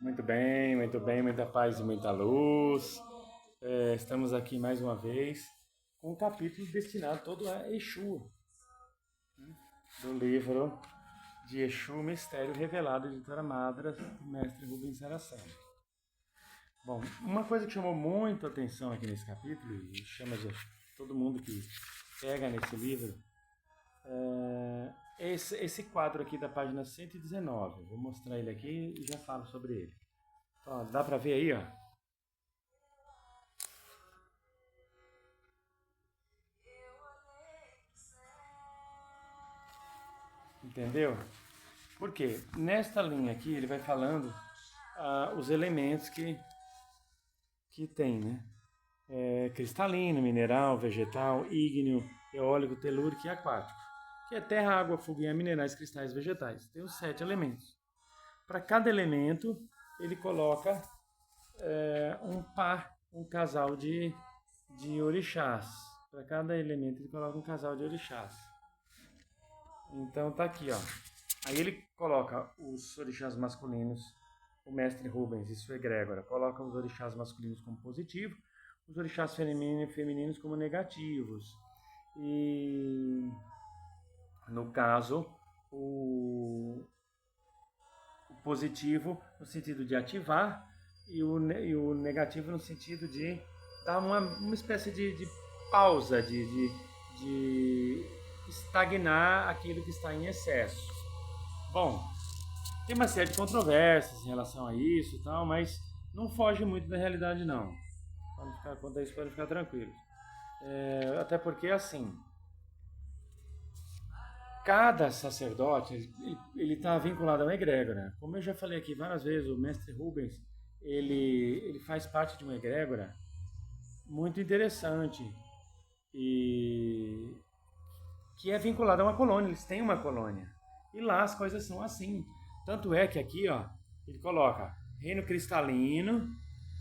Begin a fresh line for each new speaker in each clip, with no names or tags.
Muito bem, muita paz e muita luz. Estamos aqui mais uma vez com um capítulo destinado todo a Exu, do livro de Exu, Mistério Revelado, editora Madras, do mestre Rubens Saraceni. Bom, uma coisa que chamou muito a atenção aqui nesse capítulo, e chama todo mundo que pega nesse livro, é esse quadro aqui da página 119. Vou mostrar ele aqui e já falo sobre ele. Ó, dá pra ver aí, ó? Entendeu? Porque nesta linha aqui ele vai falando os elementos que tem, né? Cristalino, mineral, vegetal, ígneo, eólico, telúrico e aquático. Que é terra, água, fogo e ar, minerais, cristais, vegetais. Tem os 7 elementos. Para cada elemento ele coloca um casal de orixás. Para cada elemento ele coloca um casal de orixás. Então tá aqui, ó. Aí ele coloca os orixás masculinos, o mestre Rubens e sua egrégora, coloca os orixás masculinos como positivo, os orixás femininos como negativos. E no caso, o positivo no sentido de ativar e o negativo no sentido de dar uma espécie de pausa, de estagnar aquilo que está em excesso. Bom, tem uma série de controvérsias em relação a isso e tal, mas não foge muito da realidade não. Quanto a isso, pode ficar tranquilo. Até porque, assim, cada sacerdote ele está vinculado a uma egrégora. Como eu já falei aqui várias vezes, o mestre Rubens ele faz parte de uma egrégora muito interessante e que é vinculada a uma colônia. Eles têm uma colônia e lá as coisas são assim. Tanto é que aqui, ó, ele coloca reino cristalino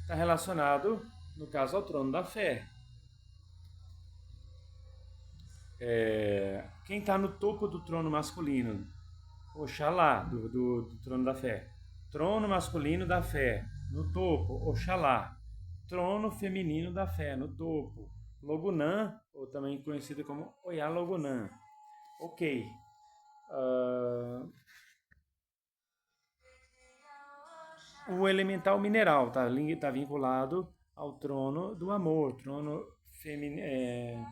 está relacionado, no caso, ao trono da fé. Quem está no topo do trono masculino? Oxalá, do trono da fé. Trono masculino da fé, no topo, Oxalá. Trono feminino da fé, no topo, Logunã, ou também conhecido como Oyá Logunã. Ok. Uh, o elemental mineral tá vinculado ao trono do amor, trono feminino.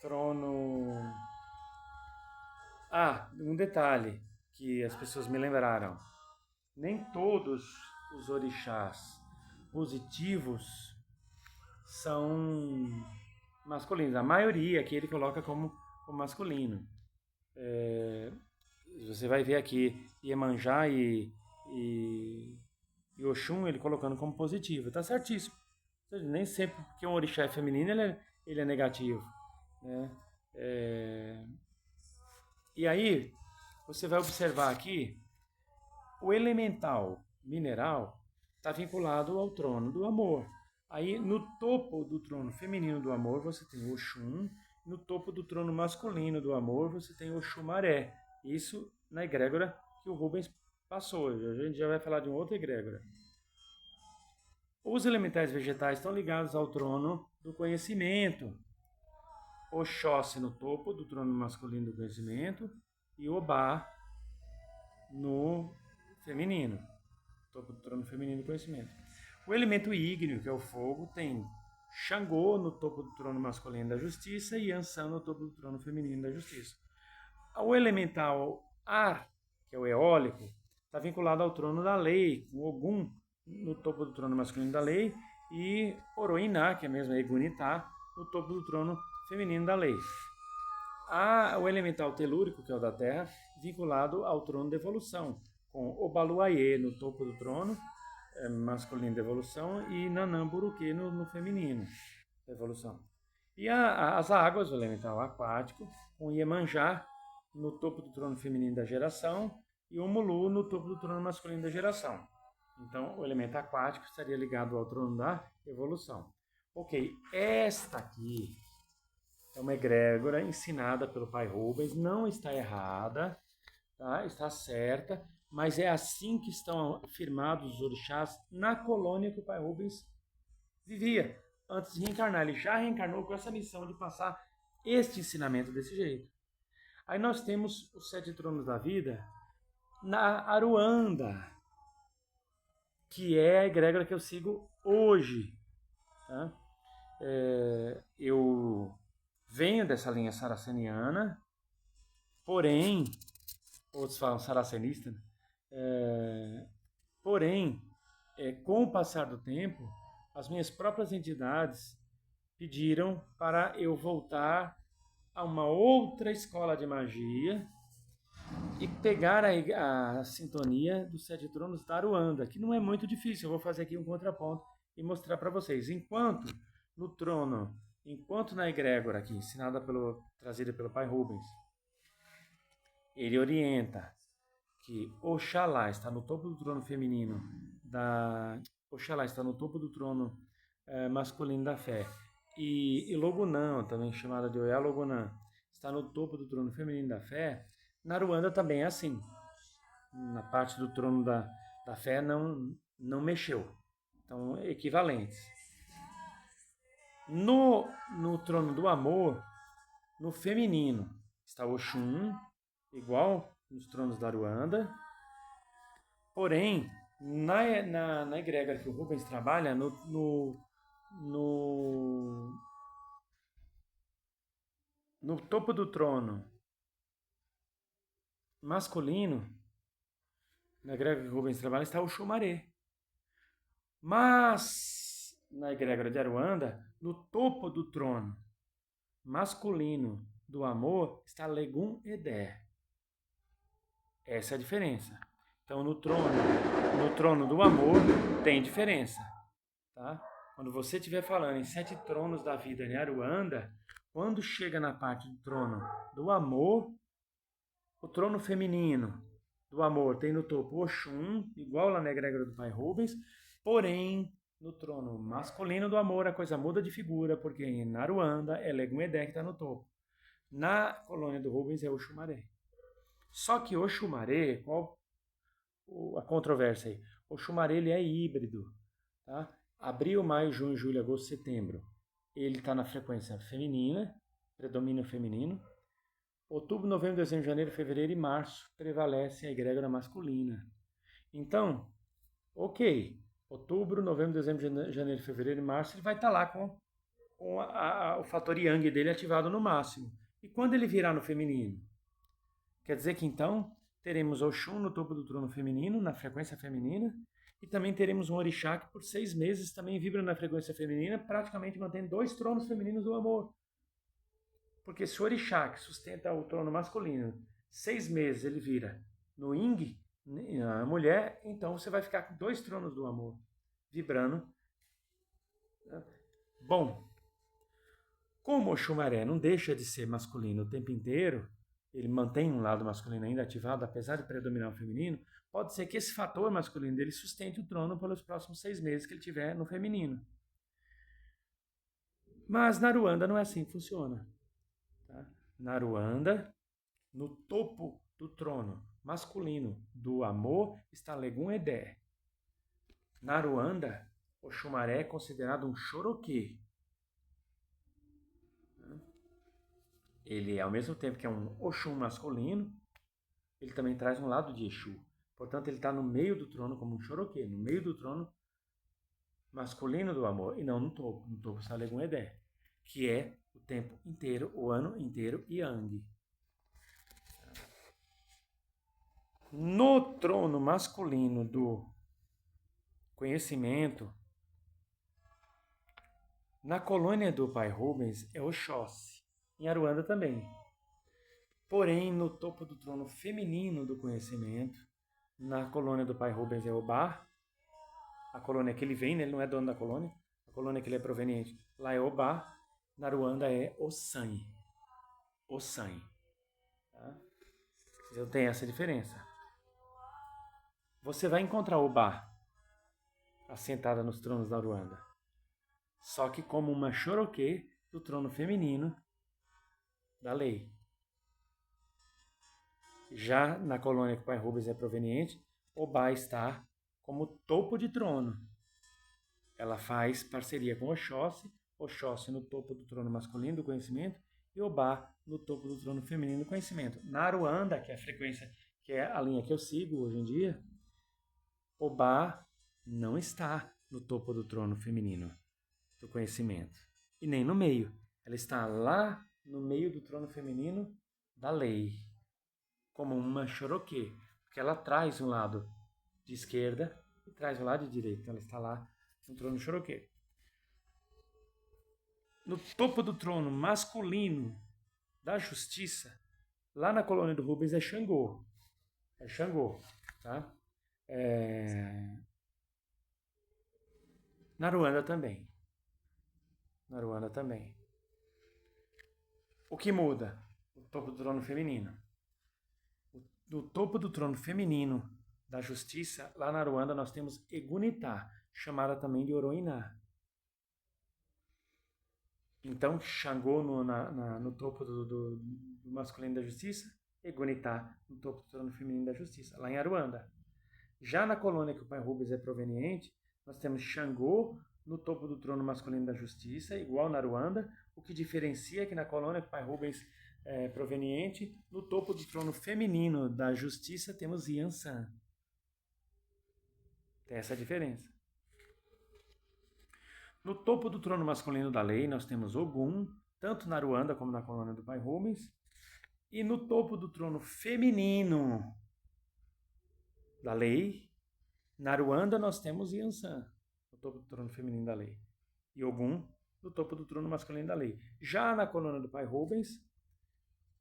Trono. Ah, um detalhe que as pessoas me lembraram. Nem todos os orixás positivos são masculinos. A maioria aqui ele coloca como masculino. Você vai ver aqui Iemanjá e Oxum ele colocando como positivo. Tá certíssimo. Nem sempre que um orixá é feminino ele é negativo. Né? E aí você vai observar aqui o elemental mineral está vinculado ao trono do amor. Aí no topo do trono feminino do amor você tem Oxum, no topo do trono masculino do amor você tem Oxumaré. Isso na egrégora que o Rubens passou. A gente já vai falar de uma outra egrégora. Os elementais vegetais estão ligados ao trono do conhecimento. Oxóssi no topo do trono masculino do conhecimento e Obá no feminino, topo do trono feminino do conhecimento. O elemento ígneo, que é o fogo, tem Xangô no topo do trono masculino da justiça e Ansan no topo do trono feminino da justiça. O elemental ar, que é o eólico, está vinculado ao trono da lei, com Ogum no topo do trono masculino da lei e Oroiná, que é mesmo Egunitá, no topo do trono feminino da lei. Há o elemental telúrico, que é o da terra, vinculado ao trono da evolução, com Obaluayê no topo do trono, masculino da evolução, e Nanamburuque no feminino da evolução. E as águas, o elemental aquático, com Iemanjá no topo do trono feminino da geração e o Mulu no topo do trono masculino da geração. Então, o elemento aquático estaria ligado ao trono da evolução. Ok, esta aqui é uma egrégora ensinada pelo pai Rubens, não está errada, tá? Está certa, mas é assim que estão firmados os orixás na colônia que o pai Rubens vivia. Antes de reencarnar, ele já reencarnou com essa missão de passar este ensinamento desse jeito. Aí nós temos os 7 tronos da vida na Aruanda, que é a egrégora que eu sigo hoje. Tá? Eu venho dessa linha saraceniana, porém, outros falam saracenista, porém, com o passar do tempo, as minhas próprias entidades pediram para eu voltar a uma outra escola de magia e pegar a sintonia dos 7 tronos da Aruanda, que não é muito difícil. Eu vou fazer aqui um contraponto e mostrar para vocês. Enquanto no trono, enquanto na egrégora aqui, trazida pelo pai Rubens, ele orienta que Oxalá está no topo do trono feminino, Oxalá está no topo do trono masculino da fé, e Logunã, também chamada de Oiá Logunã, está no topo do trono feminino da fé. Na Aruanda também é assim. Na parte do trono da fé não mexeu. Então, equivalentes. No trono do amor, no feminino, está Oxum, igual nos tronos da Aruanda. Porém, na egrégora que o Rubens trabalha, no topo do trono masculino, na egrégora que o Rubens trabalha, está o Xumaré. Mas, na egrégora de Aruanda, no topo do trono masculino do amor, está Legum Eder. Essa é a diferença. Então, no trono do amor, tem diferença. Tá? Quando você estiver falando em 7 tronos da vida em Aruanda, quando chega na parte do trono do amor, o trono feminino do amor tem no topo Oxum, igual lá na egrégora do pai Rubens, porém, no trono masculino do amor a coisa muda de figura, porque na Aruanda é Legum Eder que está no topo. Na colônia do Rubens é Oxumaré. Só que Oxumaré, qual a controvérsia aí? Oxumaré ele é híbrido. Tá? Abril, maio, junho, julho, agosto, setembro. Ele está na frequência feminina, predomínio feminino. Outubro, novembro, dezembro, janeiro, fevereiro e março prevalece a egrégora masculina. Então, ok, outubro, novembro, dezembro, janeiro, fevereiro e março, ele vai estar lá com o fator Yang dele ativado no máximo. E quando ele virar no feminino? Quer dizer que então teremos Oxum no topo do trono feminino, na frequência feminina, e também teremos um orixá que por 6 meses também vibra na frequência feminina, praticamente mantendo 2 tronos femininos do amor. Porque se o orixá que sustenta o trono masculino, 6 meses ele vira no Yin, a mulher, então você vai ficar com 2 tronos do amor, vibrando. Bom, como o Xumaré não deixa de ser masculino o tempo inteiro, ele mantém um lado masculino ainda ativado, apesar de predominar o feminino, pode ser que esse fator masculino dele sustente o trono pelos próximos 6 meses que ele tiver no feminino. Mas na Aruanda não é assim que funciona. Tá? Na Aruanda, no topo do trono masculino do amor, está Legum Eder. Na Aruanda, o Xumaré é considerado um Xoroquê. Ele, ao mesmo tempo que é um Oxum masculino, ele também traz um lado de Exu. Portanto, ele está no meio do trono como um Xoroquê, no meio do trono masculino do amor, e não no topo. No topo está Legum Eder, que é o tempo inteiro, o ano inteiro Yang. No trono masculino do conhecimento, na colônia do pai Rubens é Oxóssi. Em Aruanda também. Porém, no topo do trono feminino do conhecimento, na colônia do pai Rubens é Obá, a colônia que ele vem, né? Ele não é dono da colônia, a colônia que ele é proveniente, lá é Obá, na Aruanda é Ossan. Ossan. Tá? Eu tenho essa diferença. Você vai encontrar Obá assentada nos tronos da Aruanda, só que como uma Xoroquê do trono feminino da lei. Já na colônia que o pai Rubens é proveniente, Obá está como topo de trono. Ela faz parceria com Oxóssi no topo do trono masculino do conhecimento e Obá no topo do trono feminino do conhecimento. Na Aruanda, que é a frequência, que é a linha que eu sigo hoje em dia, Obá não está no topo do trono feminino do conhecimento e nem no meio. Ela está lá no meio do trono feminino da lei, como uma choroquê, porque ela traz um lado de esquerda e traz o lado de direita. Então ela está lá no trono choroquê. No topo do trono masculino da justiça, lá na colônia do Rubens é Xangô. É Xangô, tá? Na Ruanda também. Na Ruanda também. O que muda? O topo do trono feminino. No topo do trono feminino da justiça, lá na Ruanda nós temos Egunitá, chamada também de Oroiná. Então, Xangô no topo do masculino da justiça, Egunitá no topo do trono feminino da justiça, lá em Aruanda. Já na colônia que o pai Rubens é proveniente, nós temos Xangô no topo do trono masculino da justiça, igual na Aruanda. O que diferencia é que na colônia que o pai Rubens é proveniente, no topo do trono feminino da justiça, temos Yansan. Tem essa diferença. No topo do trono masculino da lei, nós temos Ogum, tanto na Ruanda como na colônia do pai Rubens. E no topo do trono feminino da lei, na Ruanda nós temos Yansan, no topo do trono feminino da lei. E Ogum, no topo do trono masculino da lei. Já na colônia do pai Rubens,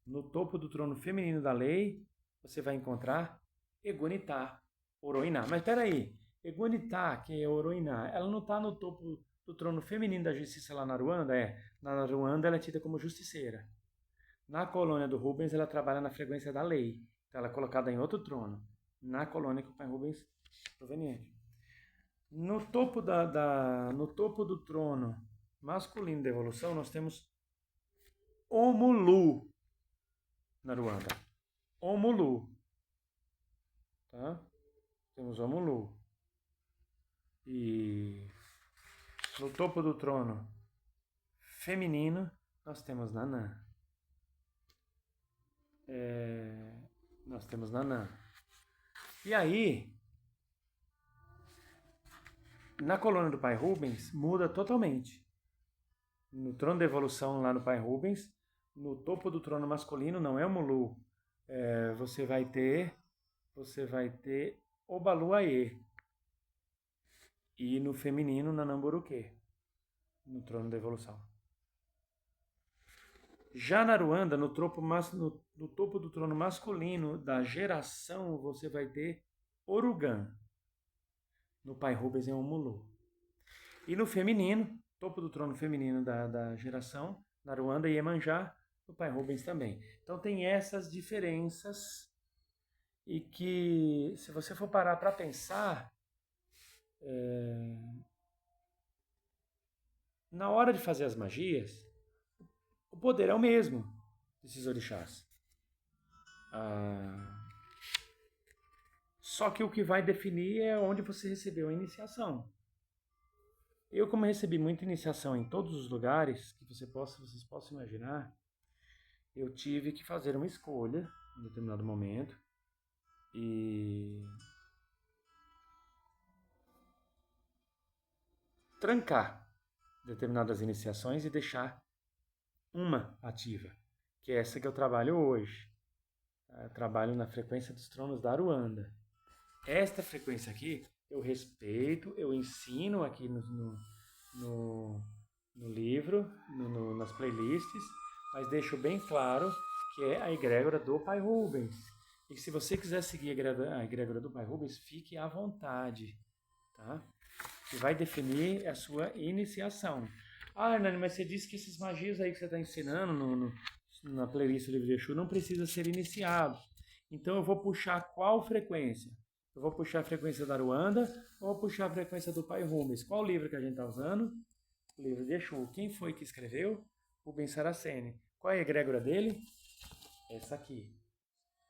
no topo do trono feminino da lei, você vai encontrar Egunitá, Oroiná. Mas espera aí, Egunitá, que é Oroiná, ela não está no topo do trono feminino da justiça lá na Ruanda? Na Ruanda ela é tida como justiceira. Na colônia do Rubens ela trabalha na frequência da lei. Então ela é colocada em outro trono. Na colônia que o pai Rubens é proveniente. No topo do trono masculino da evolução nós temos Omulu na Ruanda. Omulu. Tá? Temos Omulu. E no topo do trono feminino, nós temos Nanã. Nós temos Nanã. E aí, na colônia do pai Rubens, muda totalmente. No trono da evolução, lá no pai Rubens, no topo do trono masculino, não é o Mulu. Você vai ter Obaluaê. E no feminino, Nanamburuquê, no trono da evolução. Já na Ruanda, no topo do trono masculino da geração, você vai ter Orugan. No pai Rubens é um Mulu. E no feminino, topo do trono feminino da geração, na Ruanda, Iemanjá, no pai Rubens também. Então tem essas diferenças e que, se você for parar para pensar, na hora de fazer as magias, o poder é o mesmo desses orixás. Só que o que vai definir é onde você recebeu a iniciação. Eu, como recebi muita iniciação em todos os lugares que vocês possam imaginar, eu tive que fazer uma escolha em determinado momento e trancar determinadas iniciações e deixar uma ativa, que é essa que eu trabalho hoje. Eu trabalho na frequência dos tronos da Aruanda. Esta frequência aqui eu respeito, eu ensino aqui no livro, nas playlists, mas deixo bem claro que é a egrégora do pai Rubens. E se você quiser seguir a egrégora do pai Rubens, fique à vontade, tá? Que vai definir a sua iniciação. Hernani, mas você disse que essas magias aí que você está ensinando na playlist do livro de Exu não precisa ser iniciado. Então eu vou puxar qual frequência? Eu vou puxar a frequência da Aruanda ou vou puxar a frequência do pai Rubens? Qual livro que a gente está usando? O livro de Exu. Quem foi que escreveu? Rubens Saraceni. Qual é a egrégora dele? Essa aqui.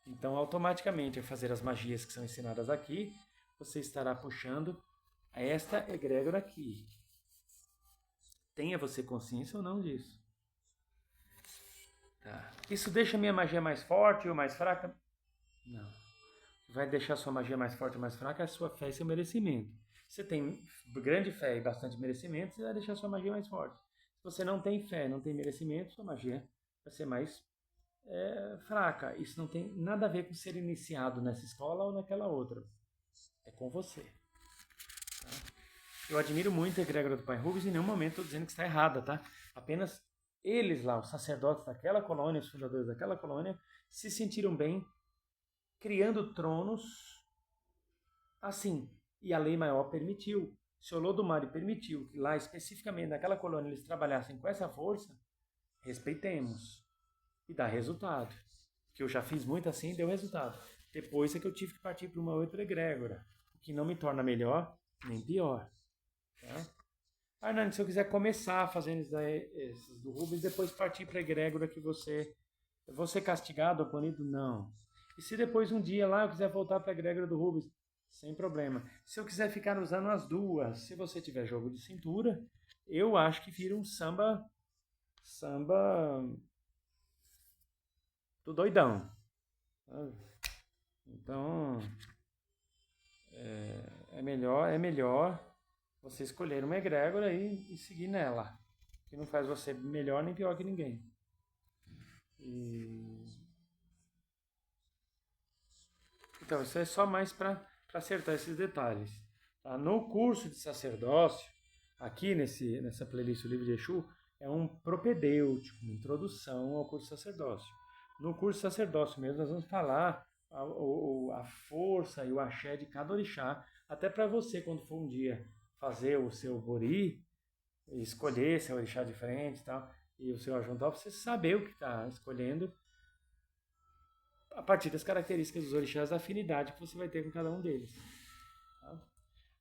Então, automaticamente, ao fazer as magias que são ensinadas aqui, você estará puxando esta egrégora aqui. Tenha você consciência ou não disso. Tá. Isso deixa a minha magia mais forte ou mais fraca? Não. O que vai deixar a sua magia mais forte ou mais fraca é a sua fé e seu merecimento. Você tem grande fé e bastante merecimento, você vai deixar a sua magia mais forte. Se você não tem fé, não tem merecimento, sua magia vai ser mais fraca. Isso não tem nada a ver com ser iniciado nessa escola ou naquela outra. É com você. Tá? Eu admiro muito a egrégora do Pai Rubens e em nenhum momento estou dizendo que está errada, tá? Apenas eles lá, os sacerdotes daquela colônia, os fundadores daquela colônia, se sentiram bem criando tronos assim. E a lei maior permitiu. Se o Olodumare permitiu que lá, especificamente naquela colônia, eles trabalhassem com essa força, respeitemos. E dá resultado. Que eu já fiz muito assim e deu resultado. Depois é que eu tive que partir para uma outra egrégora. O que não me torna melhor, nem pior. Tá? Hernani, se eu quiser começar fazendo esses do Rubens, depois partir para a egrégora que você... Eu vou ser castigado ou punido? Não. E se depois um dia lá eu quiser voltar para a egrégora do Rubens? Sem problema. Se eu quiser ficar usando as duas, se você tiver jogo de cintura, eu acho que vira um samba do doidão. Então, é melhor você escolher uma egrégora e seguir nela, que não faz você melhor nem pior que ninguém. Então, isso é só mais para acertar esses detalhes. Tá? No curso de sacerdócio, aqui nessa playlist do livro de Exu, é um propedêutico, uma introdução ao curso de sacerdócio. No curso de sacerdócio mesmo, nós vamos falar a força e o axé de cada orixá, até para você, quando for um dia fazer o seu bori, escolher seu orixá de frente e tal, e o seu ajuntal, você saber o que está escolhendo a partir das características dos orixás, da afinidade que você vai ter com cada um deles. Tá?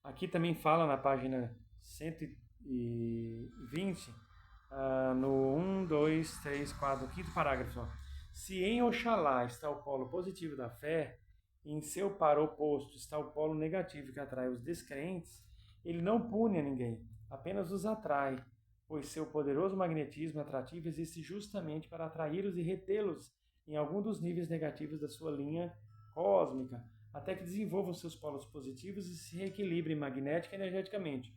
Aqui também fala na página 120, no 1, 2, 3, 4, quinto parágrafo. Ó. Se em Oxalá está o polo positivo da fé, e em seu par oposto está o polo negativo que atrai os descrentes, ele não pune a ninguém, apenas os atrai, pois seu poderoso magnetismo atrativo existe justamente para atraí-los e retê-los em algum dos níveis negativos da sua linha cósmica, até que desenvolvam seus polos positivos e se reequilibrem magnética e energeticamente,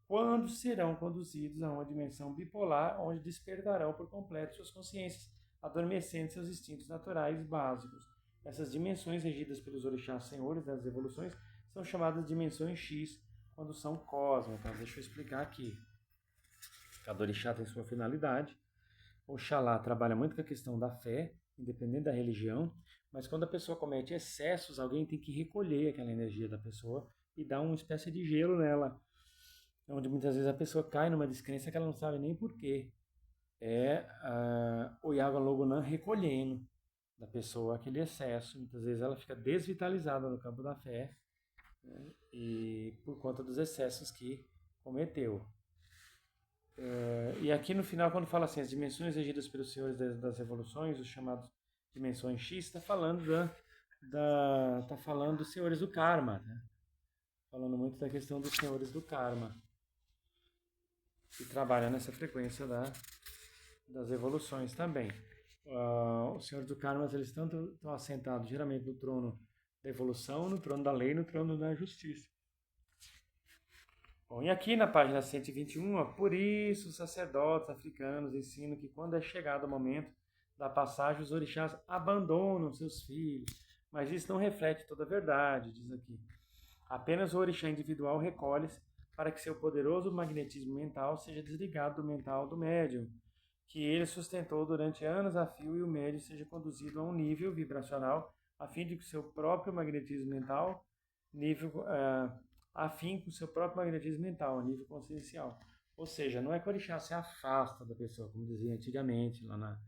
quando serão conduzidos a uma dimensão bipolar, onde despertarão por completo suas consciências, adormecendo seus instintos naturais básicos. Essas dimensões regidas pelos orixás senhores das evoluções são chamadas dimensões X, quando são cósmicas. Deixa eu explicar aqui. Cada orixá tem sua finalidade. Oxalá trabalha muito com a questão da fé, independente da religião, mas quando a pessoa comete excessos, alguém tem que recolher aquela energia da pessoa e dar uma espécie de gelo nela, onde muitas vezes a pessoa cai numa descrença que ela não sabe nem porquê. É o Yaga Logonan recolhendo da pessoa aquele excesso. Muitas vezes ela fica desvitalizada no campo da fé, né, e por conta dos excessos que cometeu. E aqui no final, quando fala assim, as dimensões regidas pelos senhores das evoluções, os chamados dimensões X, está falando tá falando dos senhores do karma, né? Falando muito da questão dos senhores do karma, que trabalham nessa frequência das evoluções também. Os senhores do karma, eles estão assentados geralmente no trono da evolução, no trono da lei e no trono da justiça. Bom, e aqui na página 121, por isso os sacerdotes africanos ensinam que quando é chegado o momento da passagem, os orixás abandonam seus filhos, mas isso não reflete toda a verdade, diz aqui. Apenas o orixá individual recolhe-se para que seu poderoso magnetismo mental seja desligado do mental do médium, que ele sustentou durante anos a fio, e o médium seja conduzido a um nível vibracional a fim de que seu próprio magnetismo mental afim com o seu próprio magnetismo mental, a nível consciencial. Ou seja, não é que o orixá se afasta da pessoa, como dizia antigamente lá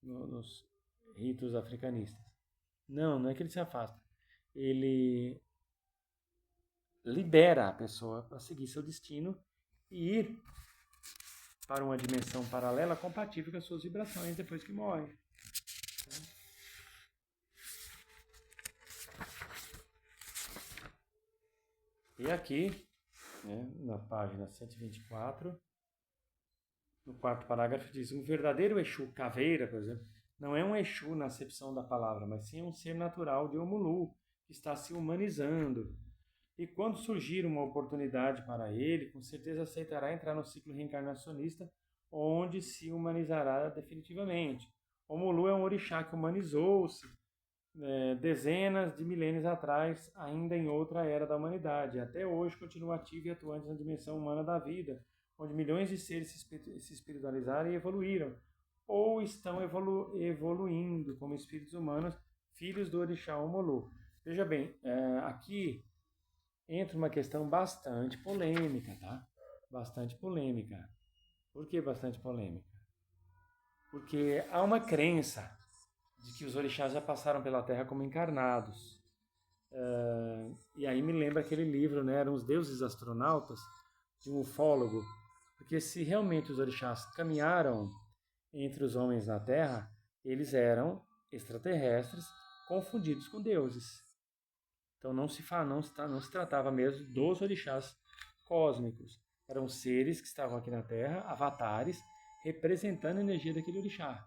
nos ritos africanistas. Não é que ele se afasta. Ele libera a pessoa para seguir seu destino e ir para uma dimensão paralela compatível com as suas vibrações depois que morre. E aqui, né, na página 124, no quarto parágrafo diz: um verdadeiro Exu caveira, por exemplo, não é um Exu na acepção da palavra, mas sim um ser natural de Omulu, que está se humanizando. E quando surgir uma oportunidade para ele, com certeza aceitará entrar no ciclo reencarnacionista, onde se humanizará definitivamente. Omulu é um orixá que humanizou-se dezenas de milênios atrás, ainda em outra era da humanidade. Até hoje continua ativo e atuante na dimensão humana da vida, onde milhões de seres se espiritualizaram e evoluíram, ou estão evoluindo como espíritos humanos, filhos do orixá Omulu. Veja bem, aqui entra uma questão bastante polêmica, tá? Bastante polêmica. Por que bastante polêmica? Porque há uma crença de que os orixás já passaram pela Terra como encarnados. E aí me lembra aquele livro, né? Eram os deuses astronautas, de um ufólogo. Porque se realmente os orixás caminharam entre os homens na Terra, eles eram extraterrestres confundidos com deuses. Então não se tratava mesmo dos orixás cósmicos. Eram seres que estavam aqui na Terra, avatares, representando a energia daquele orixá.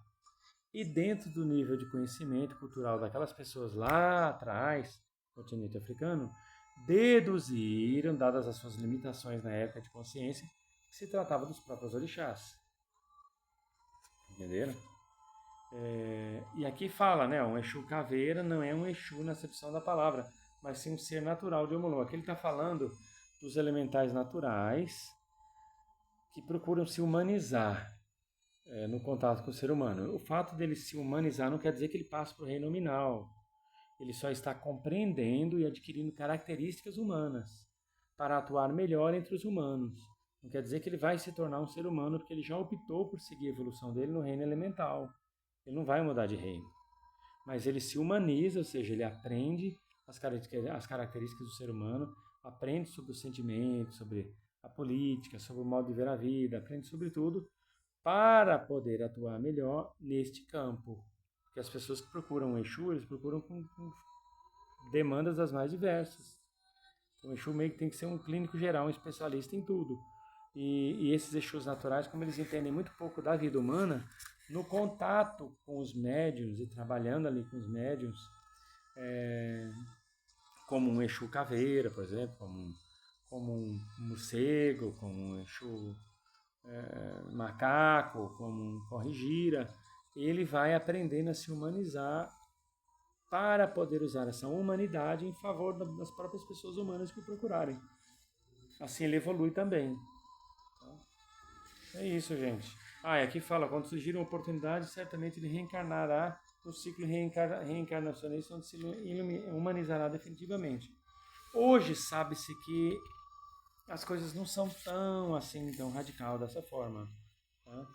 E dentro do nível de conhecimento cultural daquelas pessoas lá atrás, no continente africano, deduziram, dadas as suas limitações na época de consciência, que se tratava dos próprios orixás. Entenderam? E aqui fala, né? Um Exu caveira não é um Exu na acepção da palavra, mas sim um ser natural de Omulu. Aqui ele está falando dos elementais naturais que procuram se humanizar no contato com o ser humano. O fato dele se humanizar não quer dizer que ele passe para o reino nominal. Ele só está compreendendo e adquirindo características humanas para atuar melhor entre os humanos. Não quer dizer que ele vai se tornar um ser humano porque ele já optou por seguir a evolução dele no reino elemental. Ele não vai mudar de reino. Mas ele se humaniza, ou seja, ele aprende as características do ser humano, aprende sobre os sentimentos, sobre a política, sobre o modo de ver a vida, aprende sobre tudo para poder atuar melhor neste campo. Porque as pessoas que procuram o Exu, eles procuram com demandas das mais diversas. Então, o Exu meio que tem que ser um clínico geral, um especialista em tudo. E esses Exus naturais, como eles entendem muito pouco da vida humana, no contato com os médiuns e trabalhando ali com os médiuns, como um Exu caveira, por exemplo, como um morcego, como um Exu macaco, como um corrigira, ele vai aprendendo a se humanizar para poder usar essa humanidade em favor das próprias pessoas humanas que o procurarem. Assim ele evolui também. É isso, gente. E aqui fala, quando surgir uma oportunidade, certamente ele reencarnará no ciclo reencarnacionista, onde se humanizará definitivamente. Hoje sabe-se que as coisas não são tão assim, tão radical dessa forma. Tá?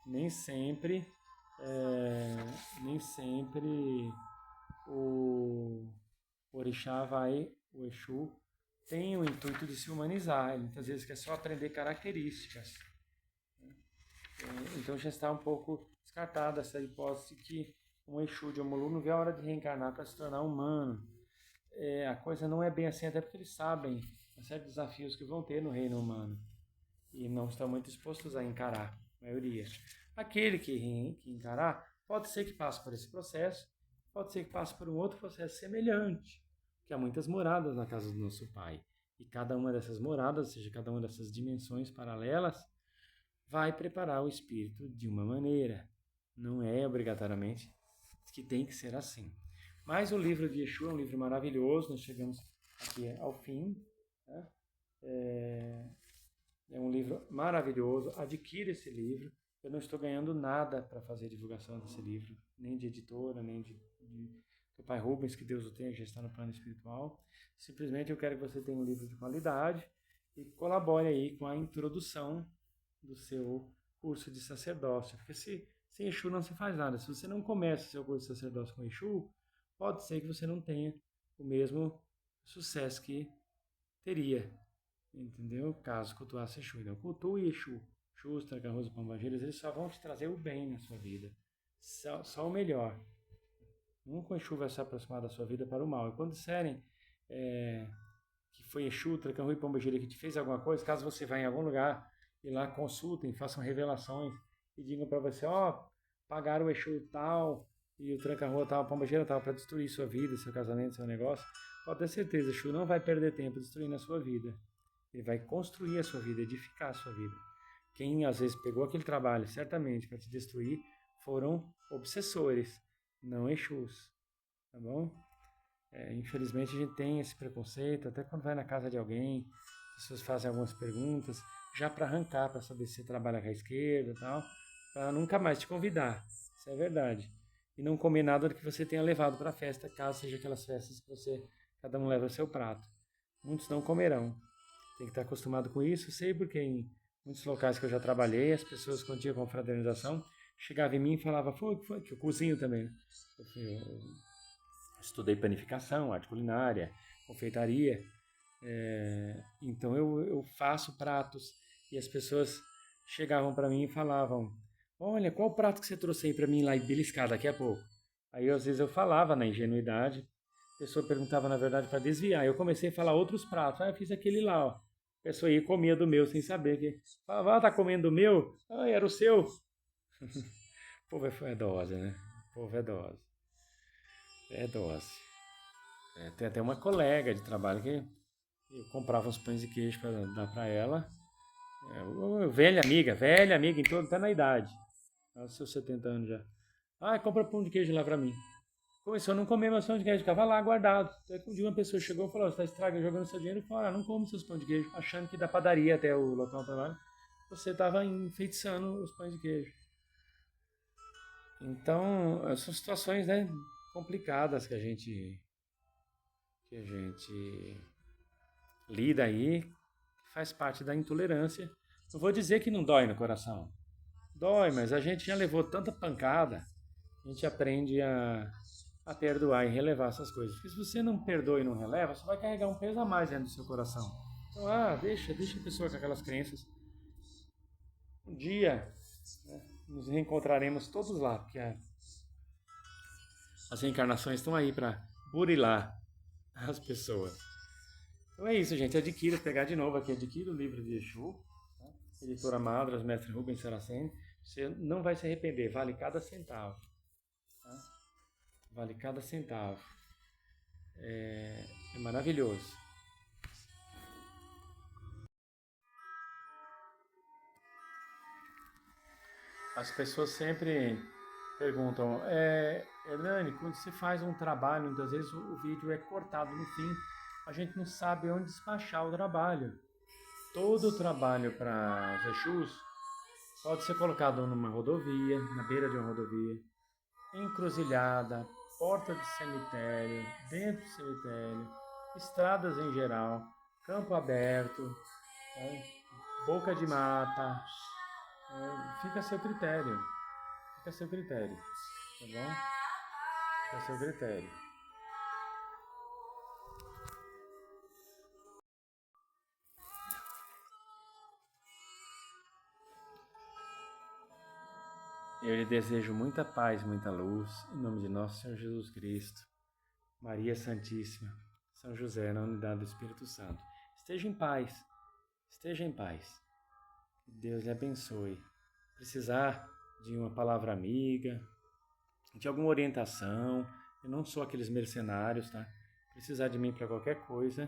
Nem sempre o orixá o Exu, tem o intuito de se humanizar. Ele muitas vezes quer só aprender características. Então já está um pouco descartada essa hipótese que um Exu de Omulu não vê a hora de reencarnar para se tornar humano. A coisa não é bem assim, até porque eles sabem os certos desafios que vão ter no reino humano e não estão muito dispostos a encarar, a maioria. Aquele que encarar, pode ser que passe por esse processo, pode ser que passe por um outro processo semelhante, porque há muitas moradas na casa do nosso Pai. E cada uma dessas moradas, ou seja, cada uma dessas dimensões paralelas, vai preparar o espírito de uma maneira. Não é obrigatoriamente que tem que ser assim. Mas o livro de Exu é um livro maravilhoso, nós chegamos aqui ao fim. Né? É um livro maravilhoso, adquira esse livro. Eu não estou ganhando nada para fazer divulgação desse livro, nem de editora, nem do pai Rubens, que Deus o tenha, já está no plano espiritual. Simplesmente eu quero que você tenha um livro de qualidade e colabore aí com a introdução do seu curso de sacerdócio. Porque sem Exu não se faz nada. Se você não começa o seu curso de sacerdócio com Exu, pode ser que você não tenha o mesmo sucesso que teria, entendeu? Caso cultuasse Exu. Então, cultue Exu. Xusta, Carroso, Pombagiras, eles só vão te trazer o bem na sua vida. Só o melhor. Nunca o Exu vai se aproximar da sua vida para o mal. E quando disserem que foi Exu, Tranca-Rua e Pombagira que te fez alguma coisa, caso você vá em algum lugar e lá consultem, façam revelações e digam para você, pagaram o Exu tal e o Tranca-Rua tal, a Pombagira tal, para destruir sua vida, seu casamento, seu negócio, pode ter certeza, Exu não vai perder tempo destruindo a sua vida. Ele vai construir a sua vida, edificar a sua vida. Quem às vezes pegou aquele trabalho, certamente, para te destruir, foram obsessores, não Exus, tá bom? Infelizmente a gente tem esse preconceito, até quando vai na casa de alguém, as pessoas fazem algumas perguntas, já para arrancar, para saber se você trabalha com a esquerda e tal, para nunca mais te convidar, isso é verdade. E não comer nada do que você tenha levado para a festa, caso seja aquelas festas que cada um leva o seu prato. Muitos não comerão. Tem que estar acostumado com isso, sei porque em muitos locais que eu já trabalhei, as pessoas quando tinha confraternização, chegavam em mim e falavam, foi, que eu cozinho também. Eu estudei panificação, arte culinária, confeitaria, então eu faço pratos e as pessoas chegavam para mim e falavam, olha, qual prato que você trouxe aí para mim lá e beliscar daqui a pouco? Aí às vezes eu falava na ingenuidade, a pessoa perguntava na verdade para desviar, eu comecei a falar outros pratos, eu fiz aquele lá, ó. A pessoa ia e comia do meu sem saber, que falava, tá comendo do meu? Era o seu. O povo é dose, né? O povo é dose. É dose. Tem até uma colega de trabalho que eu comprava uns pães de queijo para dar para ela. Velha amiga, em todo, até na idade. Aos seus 70 anos já. Compra pão de queijo lá para mim. Começou a não comer mais pão de queijo, ficava lá guardado. Até que um dia uma pessoa chegou e falou, você está estragando, jogando seu dinheiro fora, não come seus pães de queijo. Achando que da padaria até o local do trabalho, você estava enfeitiçando os pães de queijo. Então, são situações, né, complicadas que a gente lida aí, faz parte da intolerância. Não vou dizer que não dói no coração. Dói, mas a gente já levou tanta pancada, a gente aprende a perdoar e relevar essas coisas. Porque se você não perdoa e não releva, você vai carregar um peso a mais dentro do seu coração. Então, deixa a pessoa com aquelas crenças. Um dia, né, nos reencontraremos todos lá, porque as reencarnações estão aí para burilar as pessoas. Então é isso, gente. Pegar de novo aqui, adquira o livro de Exu, tá? Editora Madras, Mestre Rubens Saraceni. Você não vai se arrepender, vale cada centavo. Tá? Vale cada centavo. É maravilhoso. As pessoas sempre perguntam, Hernani, quando você faz um trabalho, muitas vezes o vídeo é cortado no fim, a gente não sabe onde despachar o trabalho. Todo o trabalho para os Exus pode ser colocado numa rodovia, na beira de uma rodovia, encruzilhada, porta de cemitério, dentro do cemitério, estradas em geral, campo aberto, boca de mata, fica a seu critério. Fica a seu critério, tá bom? Fica a seu critério. Eu lhe desejo muita paz, muita luz, em nome de nosso Senhor Jesus Cristo, Maria Santíssima, São José, na unidade do Espírito Santo. Esteja em paz, esteja em paz. Que Deus lhe abençoe. Precisar de uma palavra amiga, de alguma orientação, eu não sou aqueles mercenários, tá? Precisar de mim para qualquer coisa,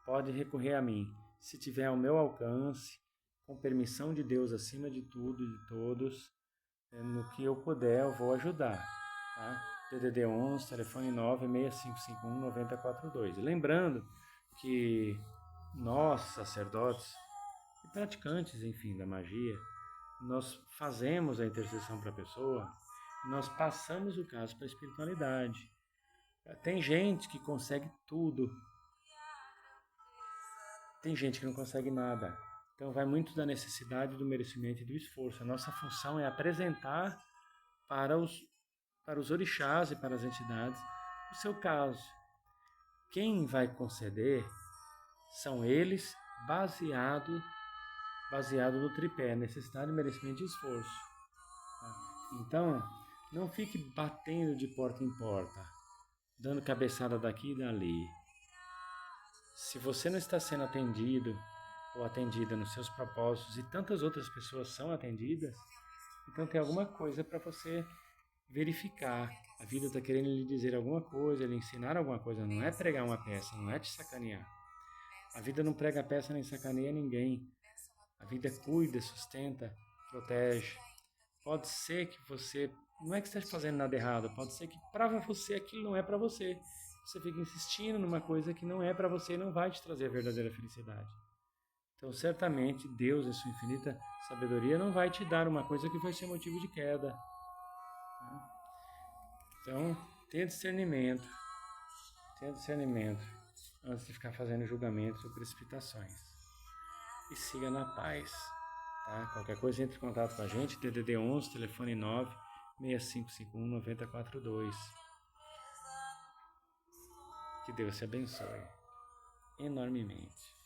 pode recorrer a mim. Se tiver ao meu alcance, com permissão de Deus acima de tudo e de todos, no que eu puder, eu vou ajudar, tá? DDD 11, telefone 96551-9042. Lembrando que nós, sacerdotes e praticantes, enfim, da magia, nós fazemos a intercessão para a pessoa, nós passamos o caso para a espiritualidade. Tem gente que consegue tudo, tem gente que não consegue nada. Então vai muito da necessidade, do merecimento e do esforço. A nossa função é apresentar para os orixás e para as entidades o seu caso. Quem vai conceder são eles baseado no tripé, necessidade, merecimento e esforço. Então, não fique batendo de porta em porta, dando cabeçada daqui e dali. Se você não está sendo atendido ou atendida nos seus propósitos e tantas outras pessoas são atendidas, então tem alguma coisa para você verificar. A vida está querendo lhe dizer alguma coisa, lhe ensinar alguma coisa. Não é pregar uma peça, não é te sacanear. A vida não prega peça nem sacaneia ninguém. A vida cuida, sustenta, protege. Pode ser que você, não é que esteja fazendo nada errado, pode ser que para você aquilo não é para você. Você fica insistindo numa coisa que não é para você e não vai te trazer a verdadeira felicidade. Então, certamente, Deus, em sua infinita sabedoria, não vai te dar uma coisa que vai ser motivo de queda. Então, tenha discernimento antes de ficar fazendo julgamentos ou precipitações. E siga na paz. Tá? Qualquer coisa, entre em contato com a gente, DDD 11, telefone 9 6551 9042. Que Deus te abençoe enormemente.